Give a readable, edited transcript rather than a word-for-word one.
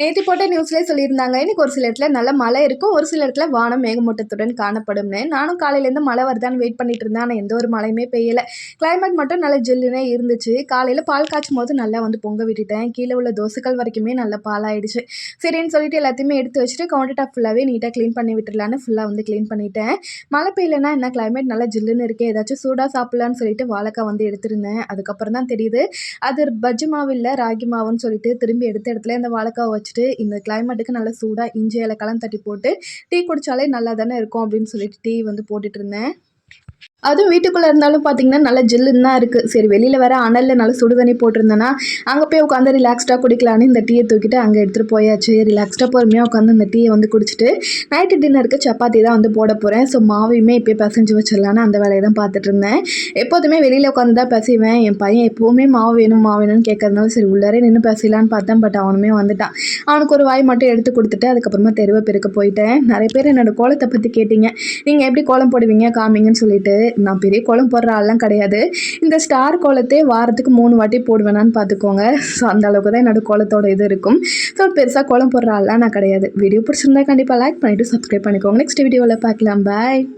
நேத்து போட்ட நியூஸ்லயே சொல்லியிருந்தாங்க. இன்னைக்கு ஒரு சில இடத்துல நல்ல மழை இருக்கும். ஒரு சில இடத்துல வானம் மேகமூட்டத்துடன் காணப்படும்னு. நானும் காலையிலேருந்து மழை வருதான்னு வெயிட் பண்ணிட்டு இருந்தேன். ஆனா எந்த ஒரு மழையுமே பெய்யல. கிளைமேட் மட்டும் நல்லா ஜில்லுன்னே இருந்துச்சு. காலையில பால் காய்ச்சும்போது நல்லா பொங்க விட்டுட்டேன். கீழ உள்ள தோசைக்கல் வரைக்குமே நல்லா பாலாயிடுச்சு. சரின்னு சொல்லிட்டு எல்லாத்தையுமே எடுத்து வச்சுட்டு கவுண்டர் டாப் ஃபுல்லாவே நீட்டா கிளீன் பண்ணி விட்டுறலான்னு ஃபுல்லா கிளீன் பண்ணிட்டேன். மழை பெய்யலன்னா என்ன கிளைமேட் நல்லா ஜில்லுன்னு இருக்கே! ஏதாச்சும் சூடா சாப்பிடலான்னு சொல்லிட்டு வாழைக்காய் எடுத்திருந்தேன். அதுக்கப்புறம் தான் தெரியுது, அது பஜ்ஜி மாவு இல்ல, ராகி மாவுன்னு சொல்லிட்டு திரும்பி எடுத்த இடத்துல இந்த வாழைக்காவ வச்சுட்டு இந்த கிளைமேட்டுக்கு நல்லா சூடா இஞ்சி ஏலக்காய்லாம் தட்டி போட்டு டீ குடிச்சாலே நல்லா தானே இருக்கும் அப்படின்னு சொல்லிட்டு டீ போட்டுட்டு இருந்தேன். அதுவும் வீட்டுக்குள்ளே இருந்தாலும் பார்த்தீங்கன்னா, நல்லா ஜில்லுன்னு தான் இருக்குது. சரி வெளியில வேற அனல்ல நல்லா சுடு தண்ணி போட்டிருந்தேன்னா, அங்கே போய் உட்காந்து ரிலாக்ஸ்டா குடிக்கலான்னு இந்த டீயை தூக்கிட்டு அங்கே எடுத்துகிட்டு போயாச்சு. ரிலாக்ஸ்டா பொறுமையா உட்காந்து இந்த டீயை குடிச்சிட்டு, நைட்டு டின்னருக்கு சப்பாத்தி தான் போட போகிறேன். ஸோ மாவையுமே இப்போயே பிசைஞ்சு வச்சிடலான்னு அந்த வேலையை தான் பார்த்துட்டு இருந்தேன். எப்போதுமே வெளியில் உட்காந்து தான் பிசைவேன். என் பையன் எப்போவுமே மாவு வேணும்னு கேட்கறதுனால சரி உள்ளாரே நின்று பிசையலான்னு பார்த்தேன். பட் அவனுமே வந்துட்டான். அவனுக்கு ஒரு வாய் மட்டும் எடுத்து கொடுத்துட்டு அதுக்கப்புறமா தெருவை பெருக்க போயிட்டேன். நிறைய பேர் என்னோட கோலத்தை பற்றி கேட்டீங்க. நீங்கள் எப்படி கோலம் போடுவீங்க காமிங்கன்னு சொல்லிட்டு. நான் பெரிய கோலம் போடுற ஆள்லாம் கிடையாது. இந்த ஸ்டார் கோலத்தே வாரத்துக்கு 3 வாட்டி போடுவேனான்னு பார்த்துக்கோங்க. ஸோ அந்த அளவுக்கு தான் என்னோட கோலத்தோட இது இருக்கும். ஸோ பெருசாக கோலம் போடுற ஆள்லாம் நான் கிடையாது. வீடியோ பிடிச்சிருந்தா கண்டிப்பாக லைக் பண்ணிவிட்டு சப்ஸ்கிரைப் பண்ணிக்கோங்க. நெக்ஸ்ட் வீடியோவில் பார்க்கலாம். பாய்.